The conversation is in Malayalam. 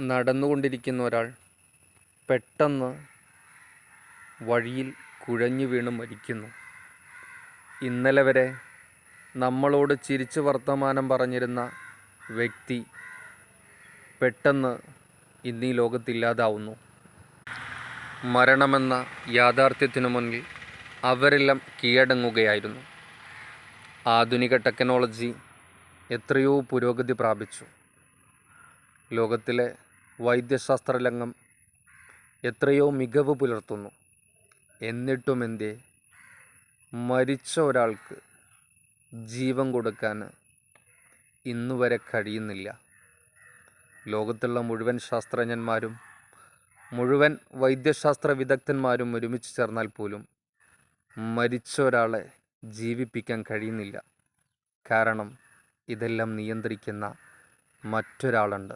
നടന്നുകൊണ്ടിരിക്കുന്ന ഒരാൾ പെട്ടെന്ന് വഴിയിൽ കുഴഞ്ഞു വീണ് മരിക്കുന്നു. ഇന്നലെ വരെ നമ്മളോട് ചിരിച്ച് വർത്തമാനം പറഞ്ഞിരുന്ന വ്യക്തി പെട്ടെന്ന് ഇന്നീ ലോകത്തില്ലാതാവുന്നു. മരണമെന്ന യാഥാർത്ഥ്യത്തിനു മുന്നിൽ അവരെല്ലാം കീഴടങ്ങുകയായിരുന്നു. ആധുനിക ടെക്നോളജി എത്രയോ പുരോഗതി പ്രാപിച്ചു. ലോകത്തിലെ വൈദ്യശാസ്ത്ര രംഗം എത്രയോ മികവ് പുലർത്തുന്നു. എന്നിട്ടും എന്തേ മരിച്ച ഒരാൾക്ക് ജീവൻ കൊടുക്കാൻ ഇന്നുവരെ കഴിയുന്നില്ല? ലോകത്തുള്ള മുഴുവൻ ശാസ്ത്രജ്ഞന്മാരും മുഴുവൻ വൈദ്യശാസ്ത്ര വിദഗ്ധന്മാരും ഒരുമിച്ച് ചേർന്നാൽ പോലും മരിച്ച ഒരാളെ ജീവിപ്പിക്കാൻ കഴിയുന്നില്ല. കാരണം ഇതെല്ലാം നിയന്ത്രിക്കുന്ന മറ്റൊരാളുണ്ട്.